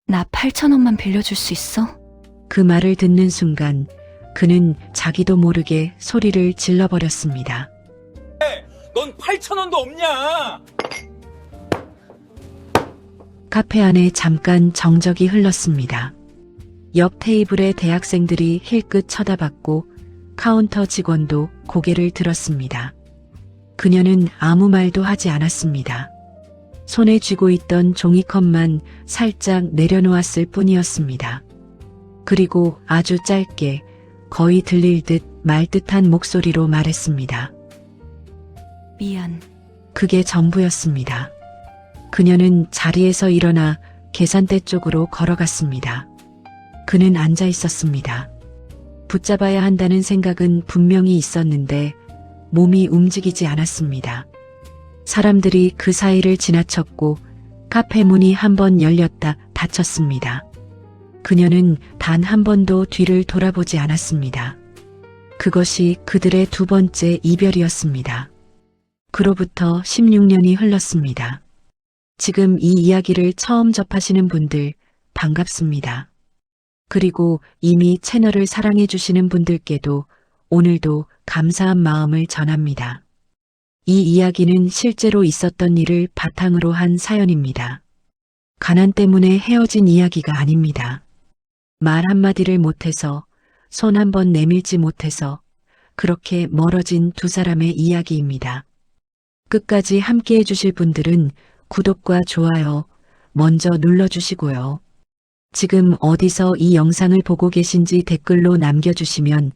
나 8,000원만 빌려줄 수 있어? 그 말을 듣는 순간 그는 자기도 모르게 소리를 질러버렸습니다. 넌 8,000원도 없냐? 카페 안에 잠깐 정적이 흘렀습니다. 옆 테이블의 대학생들이 힐끗 쳐다봤고 카운터 직원도 고개를 들었습니다. 그녀는 아무 말도 하지 않았습니다. 손에 쥐고 있던 종이컵만 살짝 내려놓았을 뿐이었습니다. 그리고 아주 짧게 거의 들릴 듯 말 듯한 목소리로 말했습니다. 미안. 그게 전부였습니다. 그녀는 자리에서 일어나 계산대 쪽으로 걸어갔습니다. 그는 앉아 있었습니다. 붙잡아야 한다는 생각은 분명히 있었는데 몸이 움직이지 않았습니다. 사람들이 그 사이를 지나쳤고 카페 문이 한 번 열렸다 닫혔습니다. 그녀는 단 한 번도 뒤를 돌아보지 않았습니다. 그것이 그들의 두 번째 이별이었습니다. 그로부터 16년이 흘렀습니다. 지금 이 이야기를 처음 접하시는 분들 반갑습니다. 그리고 이미 채널을 사랑해 주시는 분들께도 오늘도 감사한 마음을 전합니다. 이 이야기는 실제로 있었던 일을 바탕으로 한 사연입니다. 가난 때문에 헤어진 이야기가 아닙니다. 말 한마디를 못해서, 손 한 번 내밀지 못해서 그렇게 멀어진 두 사람의 이야기입니다. 끝까지 함께 해주실 분들은 구독과 좋아요 먼저 눌러주시고요. 지금 어디서 이 영상을 보고 계신지 댓글로 남겨주시면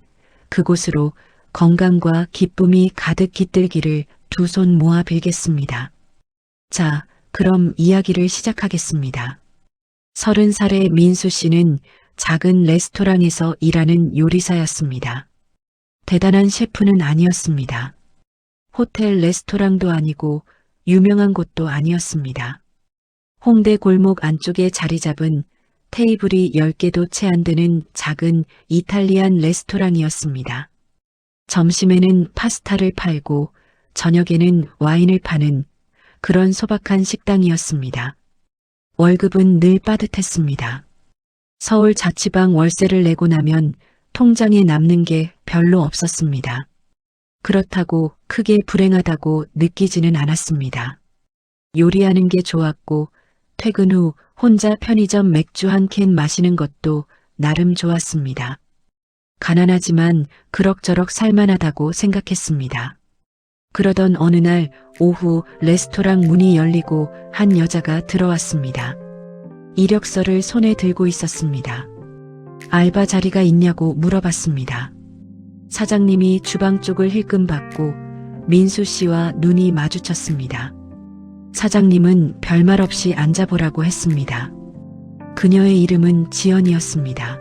그곳으로 건강과 기쁨이 가득 깃들기를 두 손 모아 빌겠습니다. 자, 그럼 이야기를 시작하겠습니다. 30살의 민수 씨는 작은 레스토랑에서 일하는 요리사였습니다. 대단한 셰프는 아니었습니다. 호텔 레스토랑도 아니고 유명한 곳도 아니었습니다. 홍대 골목 안쪽에 자리 잡은 테이블이 10개도 채 안 되는 작은 이탈리안 레스토랑이었습니다. 점심에는 파스타를 팔고 저녁에는 와인을 파는 그런 소박한 식당이었습니다. 월급은 늘 빠듯했습니다. 서울 자취방 월세를 내고 나면 통장에 남는 게 별로 없었습니다. 그렇다고 크게 불행하다고 느끼지는 않았습니다. 요리하는 게 좋았고 퇴근 후 혼자 편의점 맥주 한 캔 마시는 것도 나름 좋았습니다. 가난하지만 그럭저럭 살만하다고 생각했습니다. 그러던 어느 날 오후 레스토랑 문이 열리고 한 여자가 들어왔습니다. 이력서를 손에 들고 있었습니다. 알바 자리가 있냐고 물어봤습니다. 사장님이 주방 쪽을 힐끔 받고 민수 씨와 눈이 마주쳤습니다. 사장님은 별말 없이 앉아보라고 했습니다. 그녀의 이름은 지연이었습니다.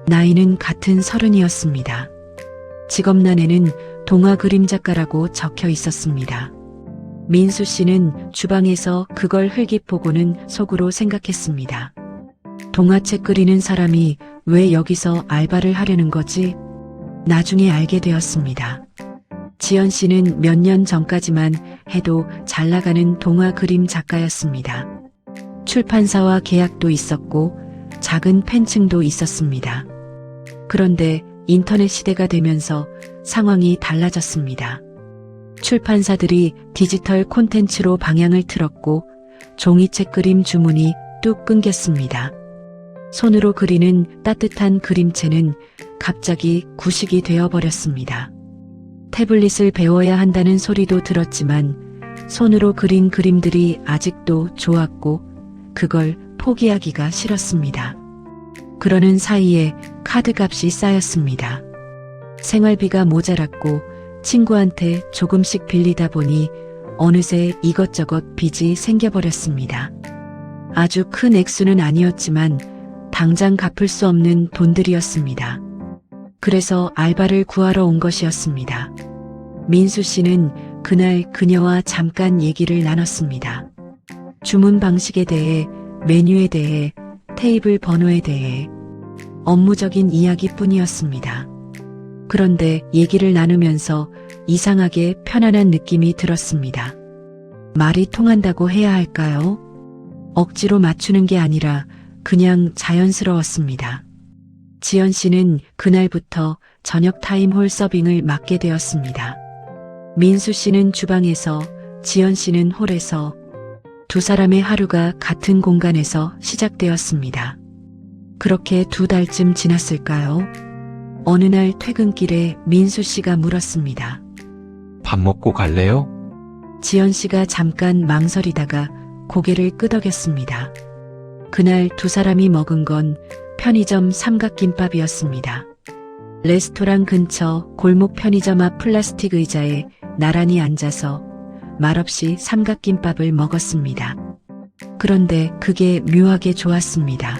나이는 같은 30이었습니다. 직업란에는 동화 그림 작가라고 적혀 있었습니다. 민수 씨는 주방에서 그걸 흘깃보고는 속으로 생각했습니다. 동화책 그리는 사람이 왜 여기서 알바를 하려는 거지? 나중에 알게 되었습니다. 지연 씨는 몇 년 전까지만 해도 잘 나가는 동화 그림 작가였습니다. 출판사와 계약도 있었고 작은 팬층도 있었습니다. 그런데 인터넷 시대가 되면서 상황이 달라졌습니다. 출판사들이 디지털 콘텐츠로 방향을 틀었고 종이책 그림 주문이 뚝 끊겼습니다. 손으로 그리는 따뜻한 그림체는 갑자기 구식이 되어버렸습니다. 태블릿을 배워야 한다는 소리도 들었지만 손으로 그린 그림들이 아직도 좋았고 그걸 포기하기가 싫었습니다. 그러는 사이에 카드값이 쌓였습니다. 생활비가 모자랐고 친구한테 조금씩 빌리다 보니 어느새 이것저것 빚이 생겨버렸습니다. 아주 큰 액수는 아니었지만 당장 갚을 수 없는 돈들이었습니다. 그래서 알바를 구하러 온 것이었습니다. 민수 씨는 그날 그녀와 잠깐 얘기를 나눴습니다. 주문 방식에 대해, 메뉴에 대해, 테이블 번호에 대해 업무적인 이야기뿐이었습니다. 그런데 얘기를 나누면서 이상하게 편안한 느낌이 들었습니다. 말이 통한다고 해야 할까요? 억지로 맞추는 게 아니라 그냥 자연스러웠습니다. 지연 씨는 그날부터 저녁 타임홀 서빙을 맡게 되었습니다. 민수 씨는 주방에서, 지연 씨는 홀에서 두 사람의 하루가 같은 공간에서 시작되었습니다. 그렇게 2달쯤 지났을까요? 어느 날 퇴근길에 민수 씨가 물었습니다. 밥 먹고 갈래요? 지연 씨가 잠깐 망설이다가 고개를 끄덕였습니다. 그날 두 사람이 먹은 건 편의점 삼각김밥이었습니다. 레스토랑 근처 골목 편의점 앞 플라스틱 의자에 나란히 앉아서 말없이 삼각김밥을 먹었습니다. 그런데 그게 묘하게 좋았습니다.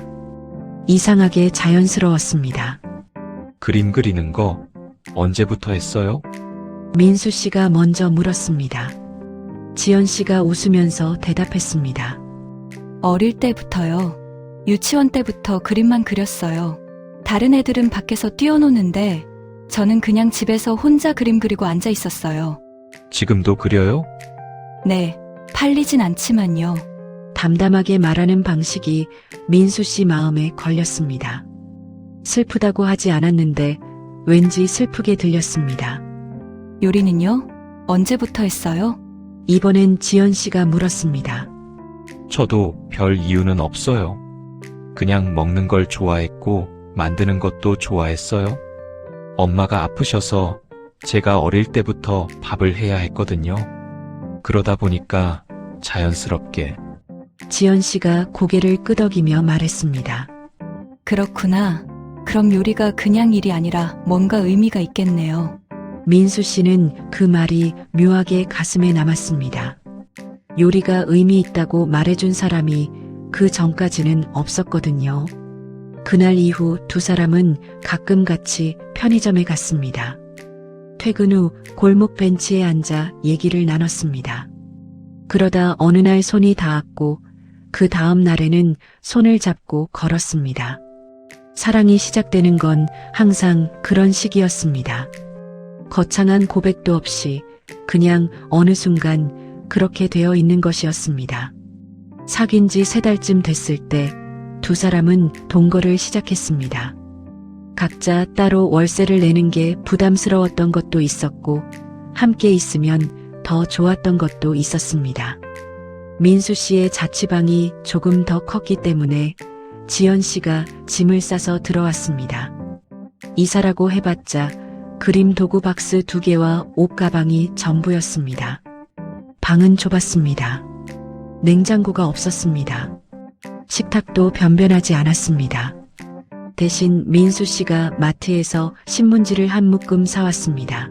이상하게 자연스러웠습니다. 그림 그리는 거 언제부터 했어요? 민수 씨가 먼저 물었습니다. 지연 씨가 웃으면서 대답했습니다. 어릴 때부터요. 유치원 때부터 그림만 그렸어요. 다른 애들은 밖에서 뛰어노는데 저는 그냥 집에서 혼자 그림 그리고 앉아 있었어요. 지금도 그려요? 네, 팔리진 않지만요. 담담하게 말하는 방식이 민수 씨 마음에 걸렸습니다. 슬프다고 하지 않았는데 왠지 슬프게 들렸습니다. 요리는요? 언제부터 했어요? 이번엔 지연 씨가 물었습니다. 저도 별 이유는 없어요. 그냥 먹는 걸 좋아했고 만드는 것도 좋아했어요. 엄마가 아프셔서 제가 어릴 때부터 밥을 해야 했거든요. 그러다 보니까 자연스럽게. 지연 씨가 고개를 끄덕이며 말했습니다. 그렇구나. 그럼 요리가 그냥 일이 아니라 뭔가 의미가 있겠네요. 민수 씨는 그 말이 묘하게 가슴에 남았습니다. 요리가 의미 있다고 말해준 사람이 그 전까지는 없었거든요. 그날 이후 두 사람은 가끔 같이 편의점에 갔습니다. 퇴근 후 골목 벤치에 앉아 얘기를 나눴습니다. 그러다 어느 날 손이 닿았고 그 다음 날에는 손을 잡고 걸었습니다. 사랑이 시작되는 건 항상 그런 시기였습니다. 거창한 고백도 없이 그냥 어느 순간 그렇게 되어 있는 것이었습니다. 사귄 지 3달쯤 됐을 때 두 사람은 동거를 시작했습니다. 각자 따로 월세를 내는 게 부담스러웠던 것도 있었고 함께 있으면 더 좋았던 것도 있었습니다. 민수 씨의 자취방이 조금 더 컸기 때문에 지연 씨가 짐을 싸서 들어왔습니다. 이사라고 해봤자 그림 도구 박스 2개와 옷 가방이 전부였습니다. 방은 좁았습니다. 냉장고가 없었습니다. 식탁도 변변하지 않았습니다. 대신 민수 씨가 마트에서 신문지를 한 묶음 사왔습니다.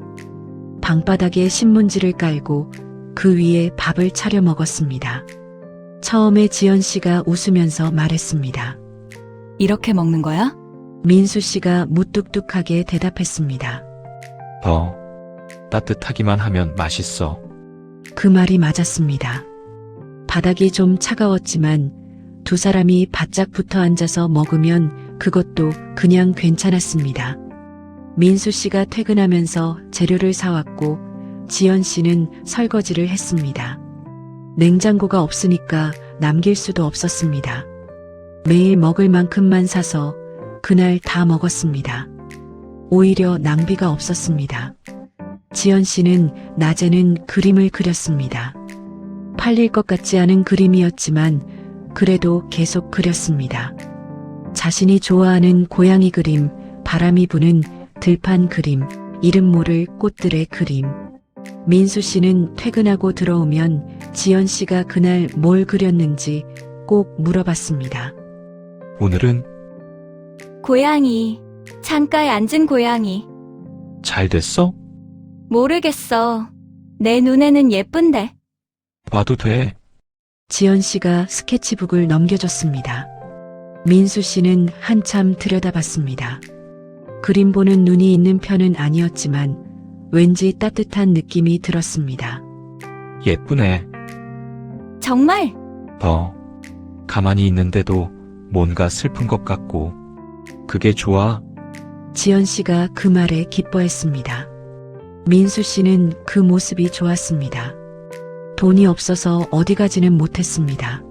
방바닥에 신문지를 깔고 그 위에 밥을 차려 먹었습니다. 처음에 지연 씨가 웃으면서 말했습니다. 이렇게 먹는 거야? 민수 씨가 무뚝뚝하게 대답했습니다. 더 따뜻하기만 하면 맛있어. 그 말이 맞았습니다. 바닥이 좀 차가웠지만 두 사람이 바짝 붙어 앉아서 먹으면 그것도 그냥 괜찮았습니다. 민수 씨가 퇴근하면서 재료를 사왔고 지연 씨는 설거지를 했습니다. 냉장고가 없으니까 남길 수도 없었습니다. 매일 먹을 만큼만 사서 그날 다 먹었습니다. 오히려 낭비가 없었습니다. 지연 씨는 낮에는 그림을 그렸습니다. 팔릴 것 같지 않은 그림이었지만 그래도 계속 그렸습니다. 자신이 좋아하는 고양이 그림, 바람이 부는 들판 그림, 이름 모를 꽃들의 그림. 민수 씨는 퇴근하고 들어오면 지연 씨가 그날 뭘 그렸는지 꼭 물어봤습니다. 오늘은 고양이. 창가에 앉은 고양이. 잘 됐어? 모르겠어. 내 눈에는 예쁜데. 봐도 돼. 지연 씨가 스케치북을 넘겨줬습니다. 민수 씨는 한참 들여다봤습니다. 그림 보는 눈이 있는 편은 아니었지만 왠지 따뜻한 느낌이 들었습니다. 예쁘네. 정말? 더 가만히 있는데도 뭔가 슬픈 것 같고 그게 좋아. 지연 씨가 그 말에 기뻐했습니다. 민수 씨는 그 모습이 좋았습니다. 돈이 없어서 어디 가지는 못했습니다.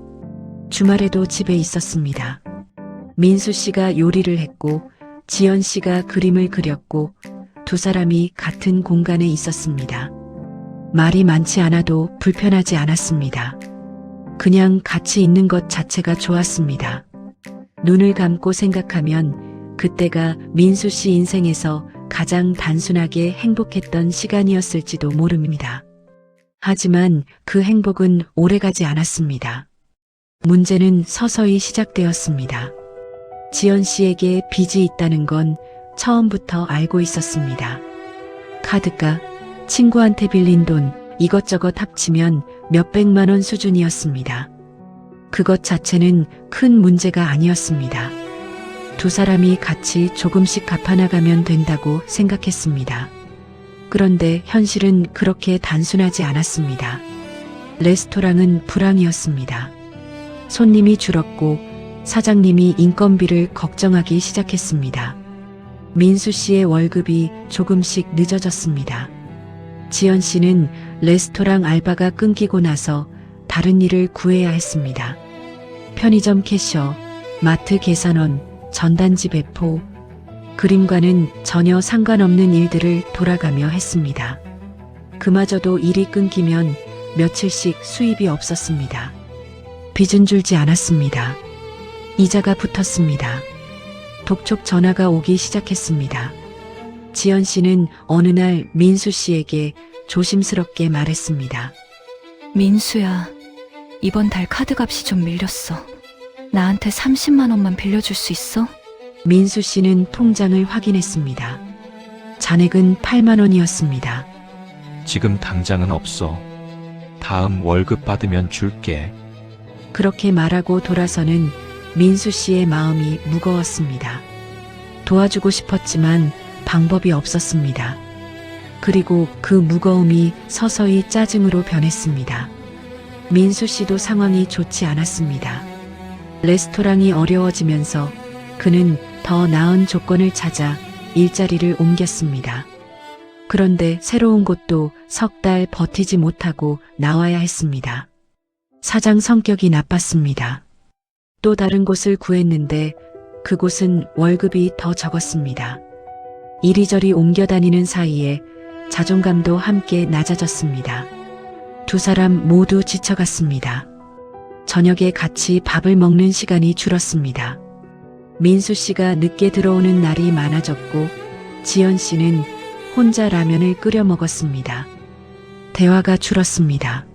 주말에도 집에 있었습니다. 민수 씨가 요리를 했고 지연 씨가 그림을 그렸고 두 사람이 같은 공간에 있었습니다. 말이 많지 않아도 불편하지 않았습니다. 그냥 같이 있는 것 자체가 좋았습니다. 눈을 감고 생각하면 그때가 민수 씨 인생에서 가장 단순하게 행복했던 시간이었을지도 모릅니다. 하지만 그 행복은 오래가지 않았습니다. 문제는 서서히 시작되었습니다. 지연 씨에게 빚이 있다는 건 처음부터 알고 있었습니다. 카드값, 친구한테 빌린 돈, 이것저것 합치면 몇백만 원 수준이었습니다. 그것 자체는 큰 문제가 아니었습니다. 두 사람이 같이 조금씩 갚아나가면 된다고 생각했습니다. 그런데 현실은 그렇게 단순하지 않았습니다. 레스토랑은 불황이었습니다. 손님이 줄었고 사장님이 인건비를 걱정하기 시작했습니다. 민수 씨의 월급이 조금씩 늦어졌습니다. 지연 씨는 레스토랑 알바가 끊기고 나서 다른 일을 구해야 했습니다. 편의점 캐셔, 마트 계산원, 전단지 배포, 그림과는 전혀 상관없는 일들을 돌아가며 했습니다. 그마저도 일이 끊기면 며칠씩 수입이 없었습니다. 빚은 줄지 않았습니다. 이자가 붙었습니다. 독촉 전화가 오기 시작했습니다. 지연 씨는 어느 날 민수 씨에게 조심스럽게 말했습니다. 민수야, 이번 달 카드값이 좀 밀렸어. 나한테 30만 원만 빌려줄 수 있어? 민수 씨는 통장을 확인했습니다. 잔액은 8만 원이었습니다. 지금 당장은 없어. 다음 월급 받으면 줄게. 그렇게 말하고 돌아서는 민수 씨의 마음이 무거웠습니다. 도와주고 싶었지만 방법이 없었습니다. 그리고 그 무거움이 서서히 짜증으로 변했습니다. 민수 씨도 상황이 좋지 않았습니다. 레스토랑이 어려워지면서 그는 더 나은 조건을 찾아 일자리를 옮겼습니다. 그런데 새로운 곳도 석 달 버티지 못하고 나와야 했습니다. 사장 성격이 나빴습니다. 또 다른 곳을 구했는데 그곳은 월급이 더 적었습니다. 이리저리 옮겨 다니는 사이에 자존감도 함께 낮아졌습니다. 두 사람 모두 지쳐갔습니다. 저녁에 같이 밥을 먹는 시간이 줄었습니다. 민수 씨가 늦게 들어오는 날이 많아졌고 지연 씨는 혼자 라면을 끓여 먹었습니다. 대화가 줄었습니다.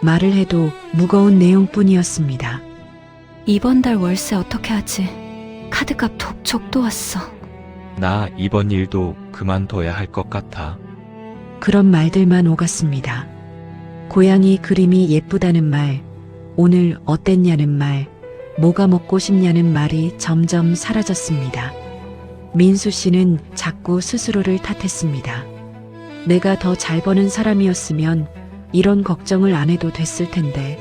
말을 해도 무거운 내용뿐이었습니다. 이번 달 월세 어떻게 하지? 카드값 독촉 또 왔어. 나 이번 일도 그만둬야 할 것 같아. 그런 말들만 오갔습니다. 고양이 그림이 예쁘다는 말, 오늘 어땠냐는 말, 뭐가 먹고 싶냐는 말이 점점 사라졌습니다. 민수 씨는 자꾸 스스로를 탓했습니다. 내가 더 잘 버는 사람이었으면 이런 걱정을 안 해도 됐을 텐데,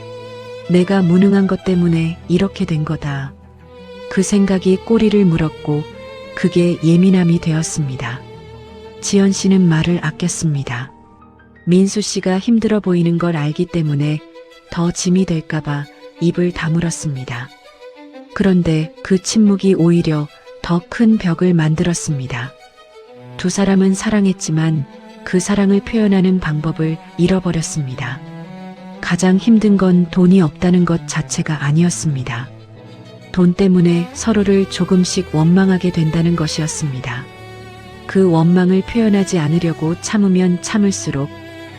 내가 무능한 것 때문에 이렇게 된 거다. 그 생각이 꼬리를 물었고 그게 예민함이 되었습니다. 지연 씨는 말을 아꼈습니다. 민수 씨가 힘들어 보이는 걸 알기 때문에 더 짐이 될까봐 입을 다물었습니다. 그런데 그 침묵이 오히려 더 큰 벽을 만들었습니다. 두 사람은 사랑했지만 그 사랑을 표현하는 방법을 잃어버렸습니다. 가장 힘든 건 돈이 없다는 것 자체가 아니었습니다. 돈 때문에 서로를 조금씩 원망하게 된다는 것이었습니다. 그 원망을 표현하지 않으려고 참으면 참을수록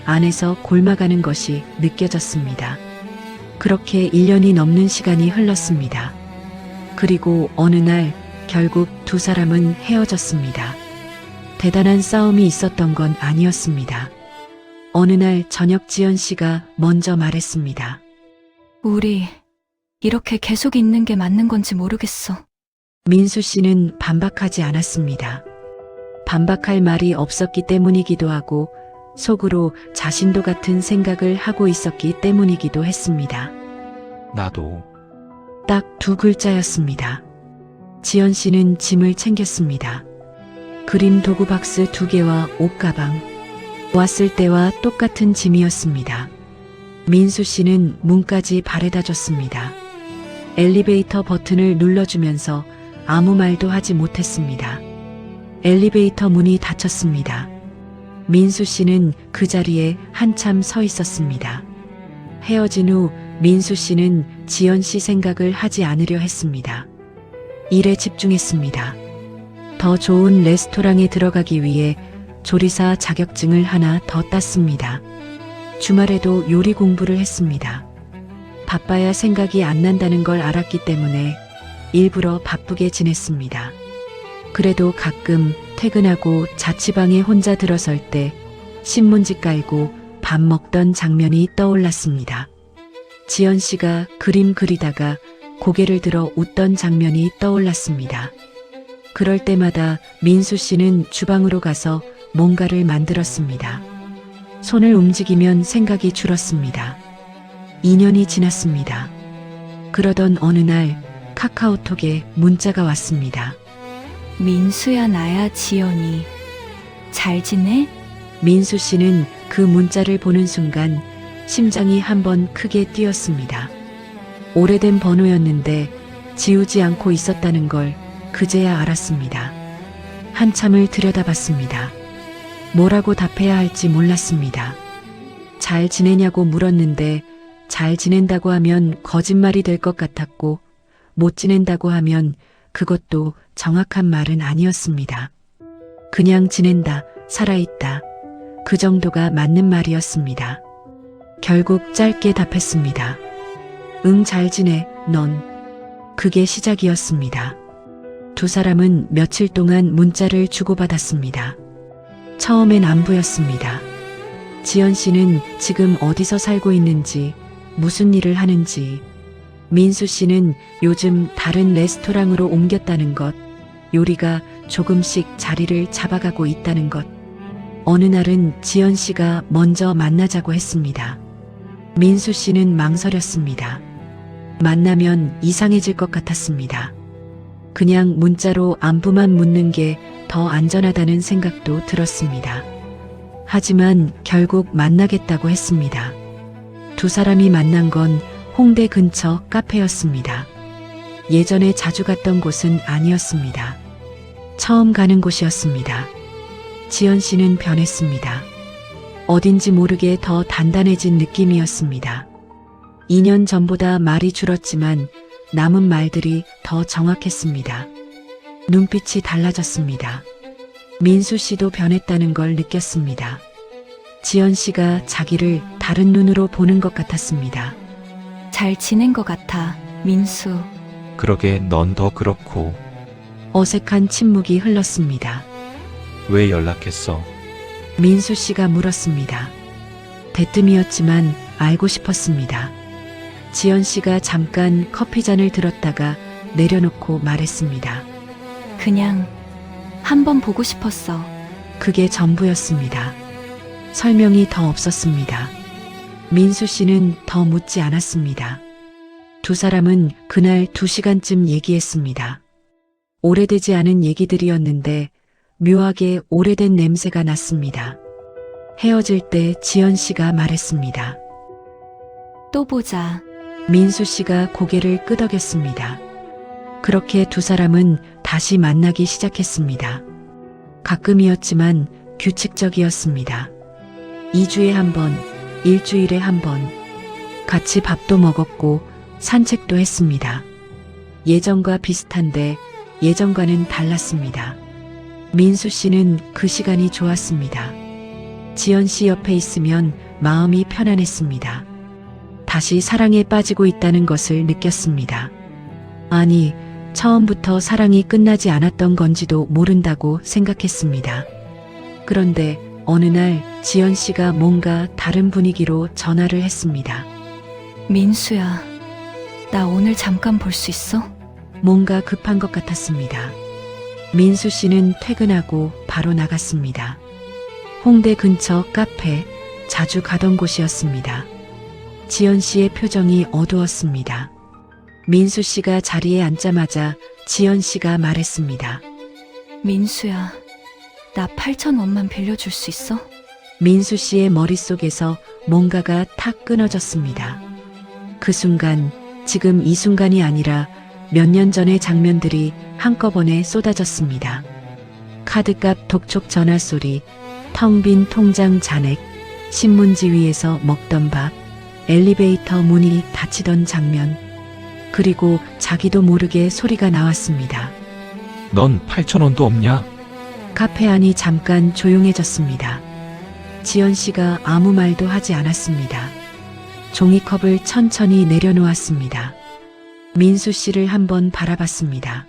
안에서 골마가는 것이 느껴졌습니다. 그렇게 1년이 넘는 시간이 흘렀습니다. 그리고 어느 날 결국 두 사람은 헤어졌습니다. 대단한 싸움이 있었던 건 아니었습니다. 어느 날 저녁 지연 씨가 먼저 말했습니다. 우리 이렇게 계속 있는 게 맞는 건지 모르겠어. 민수 씨는 반박하지 않았습니다. 반박할 말이 없었기 때문이기도 하고 속으로 자신도 같은 생각을 하고 있었기 때문이기도 했습니다. 나도. 딱 두 글자였습니다. 지연 씨는 짐을 챙겼습니다. 그림 도구 박스 2개와 옷가방. 왔을 때와 똑같은 짐이었습니다. 민수 씨는 문까지 바래다 줬습니다. 엘리베이터 버튼을 눌러주면서 아무 말도 하지 못했습니다. 엘리베이터 문이 닫혔습니다. 민수 씨는 그 자리에 한참 서 있었습니다. 헤어진 후 민수 씨는 지연 씨 생각을 하지 않으려 했습니다. 일에 집중했습니다. 더 좋은 레스토랑에 들어가기 위해 조리사 자격증을 하나 더 땄습니다. 주말에도 요리 공부를 했습니다. 바빠야 생각이 안 난다는 걸 알았기 때문에 일부러 바쁘게 지냈습니다. 그래도 가끔 퇴근하고 자취방에 혼자 들어설 때 신문지 깔고 밥 먹던 장면이 떠올랐습니다. 지연 씨가 그림 그리다가 고개를 들어 웃던 장면이 떠올랐습니다. 그럴 때마다 민수 씨는 주방으로 가서 뭔가를 만들었습니다. 손을 움직이면 생각이 줄었습니다. 2년이 지났습니다. 그러던 어느 날 카카오톡에 문자가 왔습니다. 민수야, 나야, 지연이. 잘 지내? 민수 씨는 그 문자를 보는 순간 심장이 한번 크게 뛰었습니다. 오래된 번호였는데 지우지 않고 있었다는 걸 그제야 알았습니다. 한참을 들여다봤습니다. 뭐라고 답해야 할지 몰랐습니다. 잘 지내냐고 물었는데 잘 지낸다고 하면 거짓말이 될 것 같았고 못 지낸다고 하면 그것도 정확한 말은 아니었습니다. 그냥 지낸다, 살아있다. 그 정도가 맞는 말이었습니다. 결국 짧게 답했습니다. 응, 잘 지내, 넌. 그게 시작이었습니다. 두 사람은 며칠 동안 문자를 주고받았습니다. 처음엔 안 보였습니다. 지연 씨는 지금 어디서 살고 있는지, 무슨 일을 하는지, 민수 씨는 요즘 다른 레스토랑으로 옮겼다는 것, 요리가 조금씩 자리를 잡아가고 있다는 것. 어느 날은 지연 씨가 먼저 만나자고 했습니다. 민수 씨는 망설였습니다. 만나면 이상해질 것 같았습니다. 그냥 문자로 안부만 묻는 게 더 안전하다는 생각도 들었습니다. 하지만 결국 만나겠다고 했습니다. 두 사람이 만난 건 홍대 근처 카페였습니다. 예전에 자주 갔던 곳은 아니었습니다. 처음 가는 곳이었습니다. 지연 씨는 변했습니다. 어딘지 모르게 더 단단해진 느낌이었습니다. 2년 전보다 말이 줄었지만 남은 말들이 더 정확했습니다. 눈빛이 달라졌습니다. 민수 씨도 변했다는 걸 느꼈습니다. 지연 씨가 자기를 다른 눈으로 보는 것 같았습니다. 잘 지낸 것 같아, 민수. 그러게 넌 더 그렇고. 어색한 침묵이 흘렀습니다. 왜 연락했어? 민수 씨가 물었습니다. 대뜸이었지만 알고 싶었습니다. 지연 씨가 잠깐 커피잔을 들었다가 내려놓고 말했습니다. 그냥 한번 보고 싶었어. 그게 전부였습니다. 설명이 더 없었습니다. 민수 씨는 더 묻지 않았습니다. 두 사람은 그날 2시간쯤 얘기했습니다. 오래되지 않은 얘기들이었는데 묘하게 오래된 냄새가 났습니다. 헤어질 때 지연 씨가 말했습니다. 또 보자. 민수 씨가 고개를 끄덕였습니다. 그렇게 두 사람은 다시 만나기 시작했습니다. 가끔이었지만 규칙적이었습니다. 2주에 한 번, 일주일에 한 번, 같이 밥도 먹었고 산책도 했습니다. 예전과 비슷한데 예전과는 달랐습니다. 민수 씨는 그 시간이 좋았습니다. 지연 씨 옆에 있으면 마음이 편안했습니다. 다시 사랑에 빠지고 있다는 것을 느꼈습니다. 아니, 처음부터 사랑이 끝나지 않았던 건지도 모른다고 생각했습니다. 그런데 어느 날 지연 씨가 뭔가 다른 분위기로 전화를 했습니다. 민수야, 나 오늘 잠깐 볼 수 있어? 뭔가 급한 것 같았습니다. 민수 씨는 퇴근하고 바로 나갔습니다. 홍대 근처 카페, 자주 가던 곳이었습니다. 지연 씨의 표정이 어두웠습니다. 민수 씨가 자리에 앉자마자 지연 씨가 말했습니다. 민수야, 나 8,000원만 빌려줄 수 있어? 민수 씨의 머릿속에서 뭔가가 탁 끊어졌습니다. 그 순간 지금 이 순간이 아니라 몇 년 전의 장면들이 한꺼번에 쏟아졌습니다. 카드값 독촉 전화 소리, 텅 빈 통장 잔액, 신문지 위에서 먹던 밥, 엘리베이터 문이 닫히던 장면, 그리고 자기도 모르게 소리가 나왔습니다. 넌 8,000원도 없냐? 카페 안이 잠깐 조용해졌습니다. 지연 씨가 아무 말도 하지 않았습니다. 종이컵을 천천히 내려놓았습니다. 민수 씨를 한번 바라봤습니다.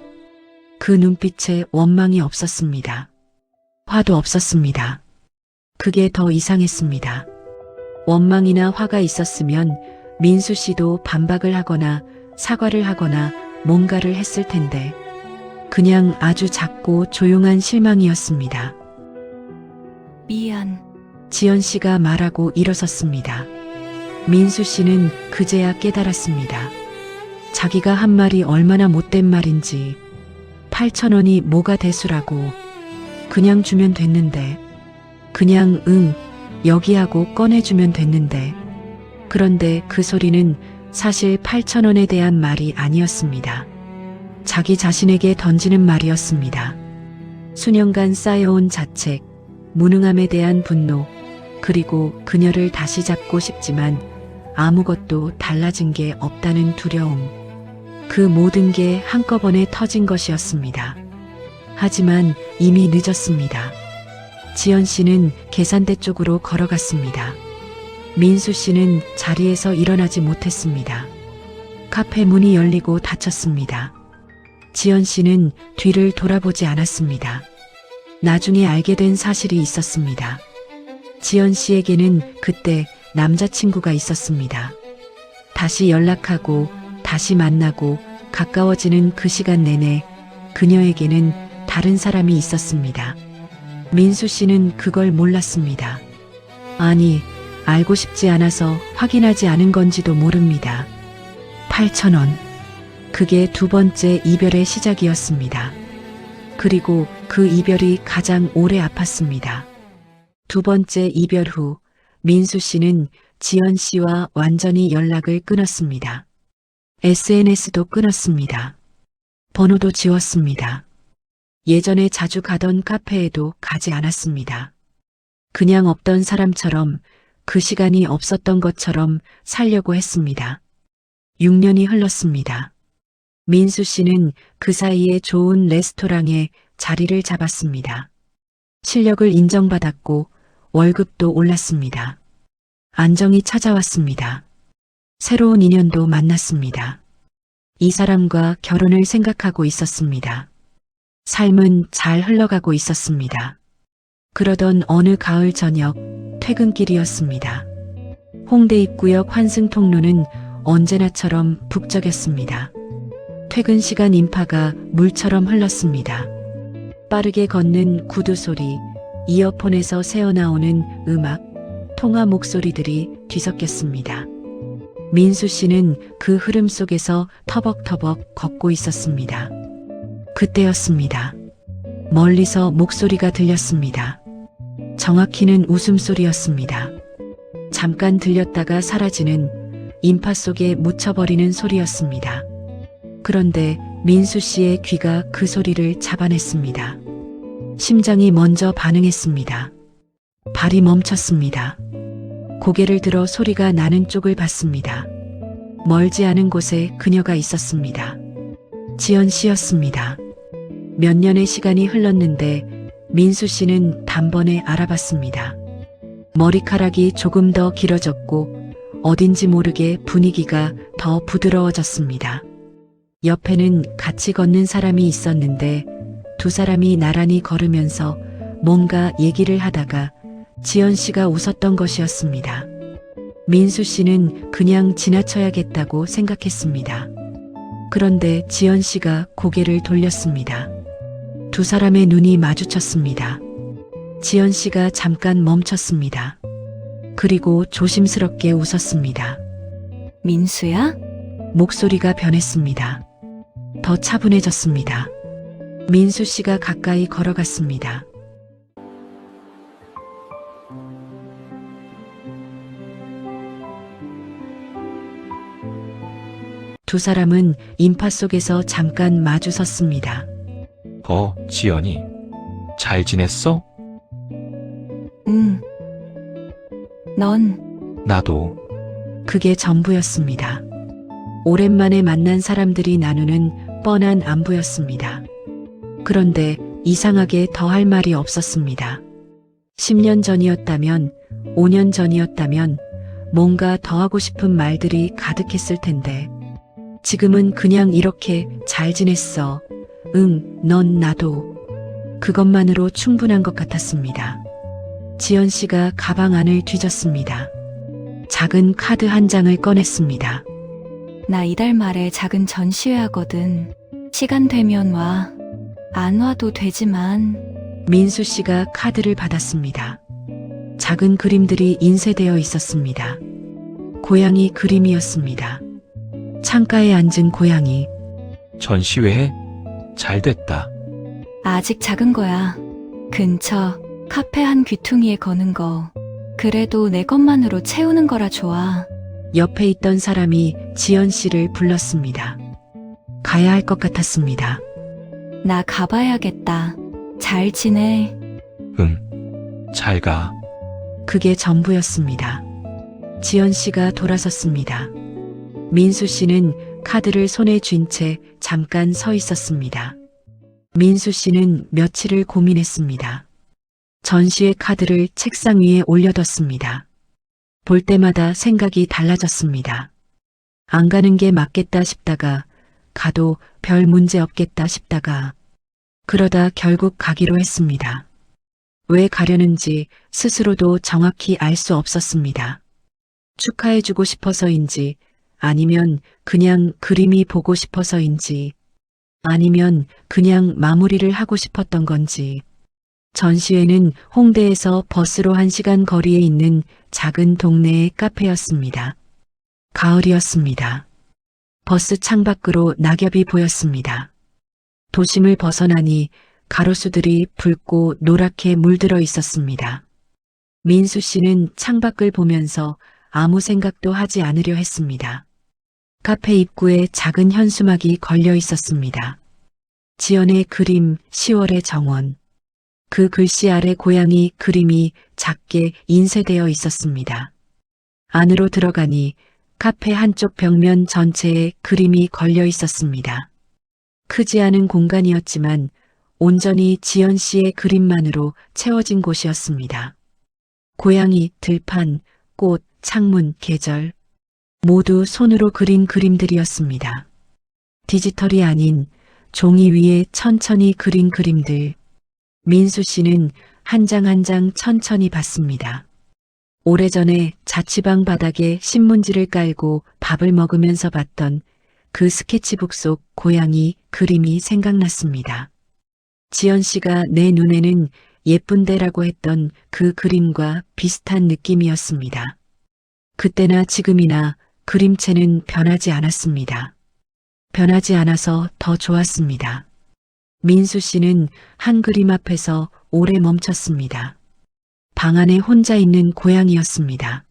그 눈빛에 원망이 없었습니다. 화도 없었습니다. 그게 더 이상했습니다. 원망이나 화가 있었으면 민수 씨도 반박을 하거나 사과를 하거나 뭔가를 했을 텐데 그냥 아주 작고 조용한 실망이었습니다. 미안. 지연 씨가 말하고 일어섰습니다. 민수 씨는 그제야 깨달았습니다. 자기가 한 말이 얼마나 못된 말인지 8,000원이 뭐가 대수라고 그냥 주면 됐는데 그냥 응 여기 하고 꺼내주면 됐는데 그런데 그 소리는 사실 8,000원에 대한 말이 아니었습니다. 자기 자신에게 던지는 말이었습니다. 수년간 쌓여온 자책, 무능함에 대한 분노, 그리고 그녀를 다시 잡고 싶지만 아무것도 달라진 게 없다는 두려움. 그 모든 게 한꺼번에 터진 것이었습니다. 하지만 이미 늦었습니다. 지연 씨는 계산대 쪽으로 걸어갔습니다. 민수 씨는 자리에서 일어나지 못했습니다. 카페 문이 열리고 닫혔습니다. 지연 씨는 뒤를 돌아보지 않았습니다. 나중에 알게 된 사실이 있었습니다. 지연 씨에게는 그때 남자친구가 있었습니다. 다시 연락하고 다시 만나고 가까워지는 그 시간 내내 그녀에게는 다른 사람이 있었습니다. 민수 씨는 그걸 몰랐습니다. 아니, 알고 싶지 않아서 확인하지 않은 건지도 모릅니다. 8,000원. 그게 두 번째 이별의 시작이었습니다. 그리고 그 이별이 가장 오래 아팠습니다. 두 번째 이별 후 민수 씨는 지연 씨와 완전히 연락을 끊었습니다. SNS도 끊었습니다. 번호도 지웠습니다. 예전에 자주 가던 카페에도 가지 않았습니다. 그냥 없던 사람처럼 그 시간이 없었던 것처럼 살려고 했습니다. 6년이 흘렀습니다. 민수 씨는 그 사이에 좋은 레스토랑에 자리를 잡았습니다. 실력을 인정받았고 월급도 올랐습니다. 안정이 찾아왔습니다. 새로운 인연도 만났습니다. 이 사람과 결혼을 생각하고 있었습니다. 삶은 잘 흘러가고 있었습니다. 그러던 어느 가을 저녁 퇴근길이었습니다. 홍대 입구역 환승통로는 언제나처럼 북적였습니다. 퇴근 시간 인파가 물처럼 흘렀습니다. 빠르게 걷는 구두 소리, 이어폰에서 새어나오는 음악, 통화 목소리들이 뒤섞였습니다. 민수 씨는 그 흐름 속에서 터벅터벅 걷고 있었습니다. 그때였습니다. 멀리서 목소리가 들렸습니다. 정확히는 웃음소리였습니다. 잠깐 들렸다가 사라지는 인파 속에 묻혀버리는 소리였습니다. 그런데 민수 씨의 귀가 그 소리를 잡아냈습니다. 심장이 먼저 반응했습니다. 발이 멈췄습니다. 고개를 들어 소리가 나는 쪽을 봤습니다. 멀지 않은 곳에 그녀가 있었습니다. 지연 씨였습니다. 몇 년의 시간이 흘렀는데 민수 씨는 단번에 알아봤습니다. 머리카락이 조금 더 길어졌고 어딘지 모르게 분위기가 더 부드러워졌습니다. 옆에는 같이 걷는 사람이 있었는데 두 사람이 나란히 걸으면서 뭔가 얘기를 하다가 지연 씨가 웃었던 것이었습니다. 민수 씨는 그냥 지나쳐야겠다고 생각했습니다. 그런데 지연 씨가 고개를 돌렸습니다. 두 사람의 눈이 마주쳤습니다. 지연 씨가 잠깐 멈췄습니다. 그리고 조심스럽게 웃었습니다. 민수야? 목소리가 변했습니다. 더 차분해졌습니다. 민수 씨가 가까이 걸어갔습니다. 두 사람은 인파 속에서 잠깐 마주 섰습니다. 지연이. 잘 지냈어? 응. 넌 나도. 그게 전부였습니다. 오랜만에 만난 사람들이 나누는 뻔한 안부였습니다. 그런데 이상하게 더 할 말이 없었습니다. 10년 전이었다면, 5년 전이었다면 뭔가 더 하고 싶은 말들이 가득했을 텐데 지금은 그냥 이렇게 잘 지냈어. 응, 넌 나도. 그것만으로 충분한 것 같았습니다. 지연 씨가 가방 안을 뒤졌습니다. 작은 카드 한 장을 꺼냈습니다. 나 이달 말에 작은 전시회 하거든. 시간 되면 와. 안 와도 되지만. 민수 씨가 카드를 받았습니다. 작은 그림들이 인쇄되어 있었습니다. 고양이 그림이었습니다. 창가에 앉은 고양이. 전시회 잘 됐다. 아직 작은 거야. 근처 카페 한 귀퉁이에 거는 거. 그래도 내 것만으로 채우는 거라 좋아. 옆에 있던 사람이 지연 씨를 불렀습니다. 가야 할 것 같았습니다. 나 가봐야겠다. 잘 지내. 응. 잘 가. 그게 전부였습니다. 지연 씨가 돌아섰습니다. 민수 씨는 카드를 손에 쥔 채 잠깐 서 있었습니다. 민수 씨는 며칠을 고민했습니다. 전시회 카드를 책상 위에 올려뒀습니다. 볼 때마다 생각이 달라졌습니다. 안 가는 게 맞겠다 싶다가 가도 별 문제 없겠다 싶다가 그러다 결국 가기로 했습니다. 왜 가려는지 스스로도 정확히 알 수 없었습니다. 축하해주고 싶어서인지 아니면 그냥 그림이 보고 싶어서인지 아니면 그냥 마무리를 하고 싶었던 건지. 전시회는 홍대에서 버스로 1시간 거리에 있는 작은 동네의 카페였습니다. 가을이었습니다. 버스 창밖으로 낙엽이 보였습니다. 도심을 벗어나니 가로수들이 붉고 노랗게 물들어 있었습니다. 민수 씨는 창밖을 보면서 아무 생각도 하지 않으려 했습니다. 카페 입구에 작은 현수막이 걸려 있었습니다. 지연의 그림 10월의 정원. 그 글씨 아래 고양이 그림이 작게 인쇄되어 있었습니다. 안으로 들어가니 카페 한쪽 벽면 전체에 그림이 걸려 있었습니다. 크지 않은 공간이었지만 온전히 지연 씨의 그림만으로 채워진 곳이었습니다. 고양이, 들판, 꽃, 창문, 계절 모두 손으로 그린 그림들이었습니다. 디지털이 아닌 종이 위에 천천히 그린 그림들. 민수 씨는 한 장 한 장 천천히 봤습니다. 오래전에 자취방 바닥에 신문지를 깔고 밥을 먹으면서 봤던 그 스케치북 속 고양이 그림이 생각났습니다. 지연 씨가 내 눈에는 예쁜데라고 했던 그 그림과 비슷한 느낌이었습니다. 그때나 지금이나 그림체는 변하지 않았습니다. 변하지 않아서 더 좋았습니다. 민수 씨는 한 그림 앞에서 오래 멈췄습니다. 방 안에 혼자 있는 고양이였습니다.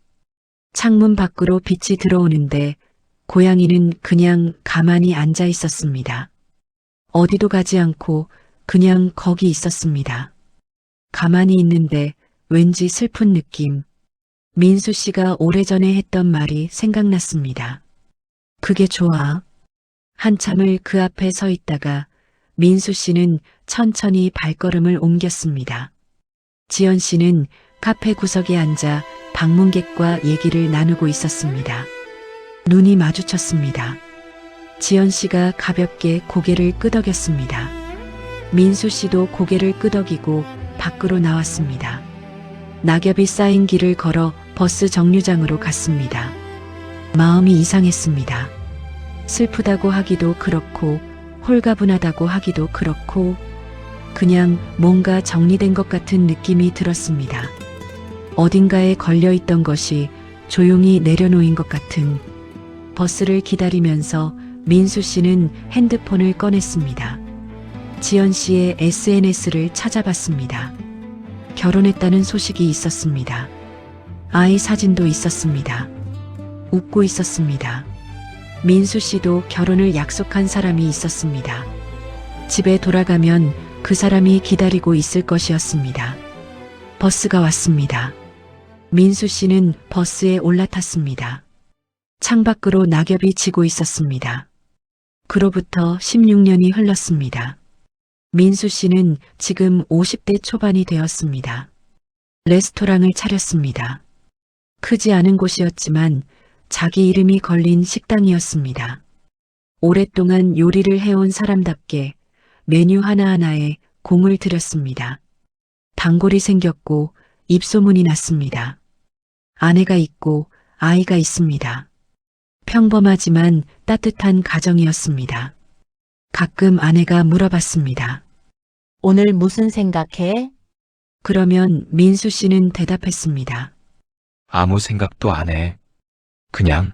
창문 밖으로 빛이 들어오는데 고양이는 그냥 가만히 앉아 있었습니다. 어디도 가지 않고 그냥 거기 있었습니다. 가만히 있는데 왠지 슬픈 느낌. 민수 씨가 오래전에 했던 말이 생각났습니다. 그게 좋아. 한참을 그 앞에 서 있다가 민수 씨는 천천히 발걸음을 옮겼습니다. 지연 씨는 카페 구석에 앉아 방문객과 얘기를 나누고 있었습니다. 눈이 마주쳤습니다. 지연 씨가 가볍게 고개를 끄덕였습니다. 민수 씨도 고개를 끄덕이고 밖으로 나왔습니다. 낙엽이 쌓인 길을 걸어 버스 정류장으로 갔습니다. 마음이 이상했습니다. 슬프다고 하기도 그렇고 홀가분하다고 하기도 그렇고 그냥 뭔가 정리된 것 같은 느낌이 들었습니다. 어딘가에 걸려있던 것이 조용히 내려놓인 것 같은. 버스를 기다리면서 민수 씨는 핸드폰을 꺼냈습니다. 지연 씨의 SNS를 찾아봤습니다. 결혼했다는 소식이 있었습니다. 아이 사진도 있었습니다. 웃고 있었습니다. 민수 씨도 결혼을 약속한 사람이 있었습니다. 집에 돌아가면 그 사람이 기다리고 있을 것이었습니다. 버스가 왔습니다. 민수 씨는 버스에 올라탔습니다. 창밖으로 낙엽이 지고 있었습니다. 그로부터 16년이 흘렀습니다. 민수 씨는 지금 50대 초반이 되었습니다. 레스토랑을 차렸습니다. 크지 않은 곳이었지만 자기 이름이 걸린 식당이었습니다. 오랫동안 요리를 해온 사람답게 메뉴 하나하나에 공을 들였습니다. 단골이 생겼고 입소문이 났습니다. 아내가 있고 아이가 있습니다. 평범하지만 따뜻한 가정이었습니다. 가끔 아내가 물어봤습니다. 오늘 무슨 생각해? 그러면 민수 씨는 대답했습니다. 아무 생각도 안 해. 그냥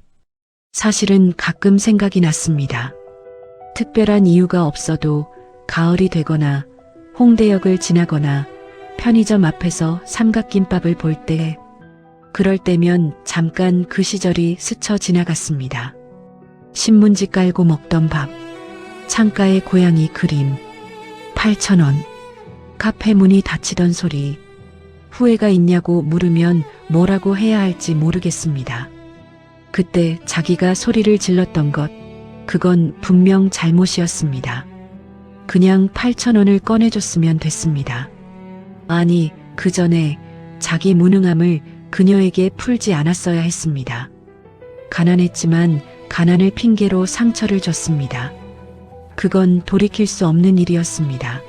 사실은 가끔 생각이 났습니다. 특별한 이유가 없어도 가을이 되거나 홍대역을 지나거나 편의점 앞에서 삼각김밥을 볼 때, 그럴 때면 잠깐 그 시절이 스쳐 지나갔습니다. 신문지 깔고 먹던 밥, 창가에 고양이 그림, 8,000원, 카페 문이 닫히던 소리, 후회가 있냐고 물으면 뭐라고 해야 할지 모르겠습니다. 그때 자기가 소리를 질렀던 것, 그건 분명 잘못이었습니다. 그냥 8,000원을 꺼내줬으면 됐습니다. 아니, 그 전에 자기 무능함을 그녀에게 풀지 않았어야 했습니다. 가난했지만 가난을 핑계로 상처를 줬습니다. 그건 돌이킬 수 없는 일이었습니다.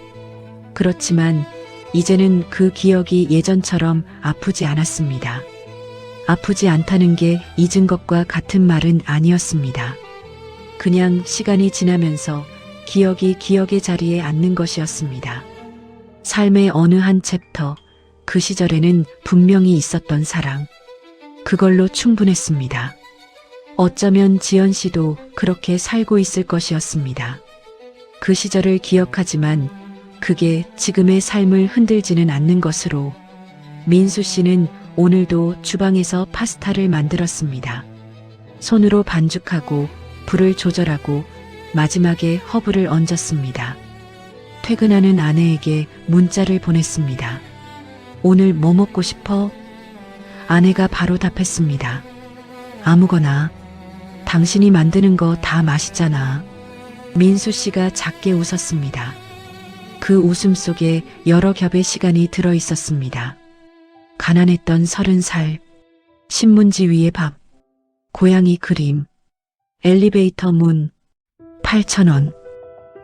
그렇지만 이제는 그 기억이 예전처럼 아프지 않았습니다. 아프지 않다는 게 잊은 것과 같은 말은 아니었습니다. 그냥 시간이 지나면서 기억이 기억의 자리에 앉는 것이었습니다. 삶의 어느 한 챕터, 그 시절에는 분명히 있었던 사랑. 그걸로 충분했습니다. 어쩌면 지연 씨도 그렇게 살고 있을 것이었습니다. 그 시절을 기억하지만 그게 지금의 삶을 흔들지는 않는 것으로 민수 씨는 오늘도 주방에서 파스타를 만들었습니다. 손으로 반죽하고 불을 조절하고 마지막에 허브를 얹었습니다. 퇴근하는 아내에게 문자를 보냈습니다. 오늘 뭐 먹고 싶어? 아내가 바로 답했습니다. 아무거나. 당신이 만드는 거 다 맛있잖아. 민수 씨가 작게 웃었습니다. 그 웃음 속에 여러 겹의 시간이 들어 있었습니다. 가난했던 30살, 신문지 위에 밥, 고양이 그림, 엘리베이터 문, 8,000원,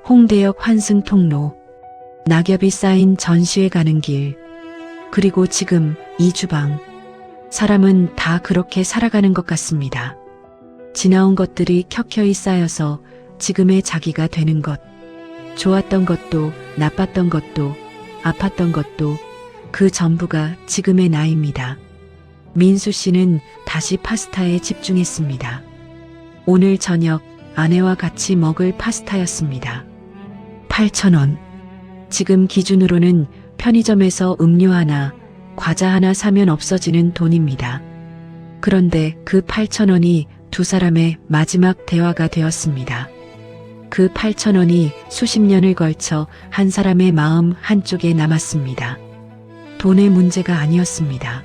홍대역 환승 통로, 낙엽이 쌓인 전시회 가는 길, 그리고 지금 이 주방. 사람은 다 그렇게 살아가는 것 같습니다. 지나온 것들이 켜켜이 쌓여서 지금의 자기가 되는 것. 좋았던 것도 나빴던 것도 아팠던 것도 그 전부가 지금의 나입니다. 민수 씨는 다시 파스타에 집중했습니다. 오늘 저녁 아내와 같이 먹을 파스타였습니다. 8,000원. 지금 기준으로는 편의점에서 음료 하나, 과자 하나 사면 없어지는 돈입니다. 그런데 그 8,000원이 두 사람의 마지막 대화가 되었습니다. 그 8,000원이 수십 년을 걸쳐 한 사람의 마음 한쪽에 남았습니다. 돈의 문제가 아니었습니다.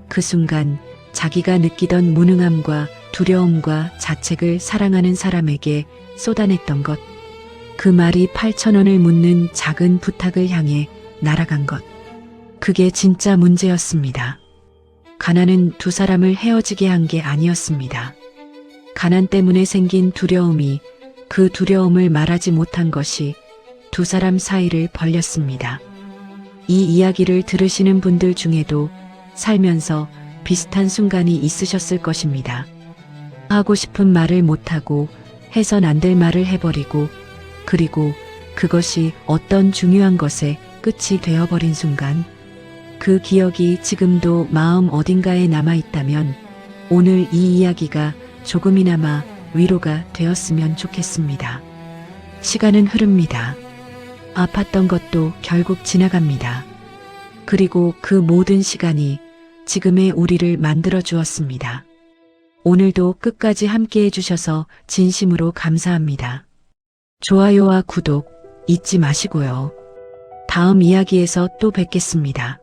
그 순간 자기가 느끼던 무능함과 두려움과 자책을 사랑하는 사람에게 쏟아냈던 것. 그 말이 8,000원을 묻는 작은 부탁을 향해 날아간 것. 그게 진짜 문제였습니다. 가난은 두 사람을 헤어지게 한 게 아니었습니다. 가난 때문에 생긴 두려움이, 그 두려움을 말하지 못한 것이 두 사람 사이를 벌렸습니다. 이 이야기를 들으시는 분들 중에도 살면서 비슷한 순간이 있으셨을 것입니다. 하고 싶은 말을 못하고 해선 안 될 말을 해버리고, 그리고 그것이 어떤 중요한 것의 끝이 되어버린 순간, 그 기억이 지금도 마음 어딘가에 남아있다면 오늘 이 이야기가 조금이나마 위로가 되었으면 좋겠습니다. 시간은 흐릅니다. 아팠던 것도 결국 지나갑니다. 그리고 그 모든 시간이 지금의 우리를 만들어 주었습니다. 오늘도 끝까지 함께 해주셔서 진심으로 감사합니다. 좋아요와 구독 잊지 마시고요. 다음 이야기에서 또 뵙겠습니다.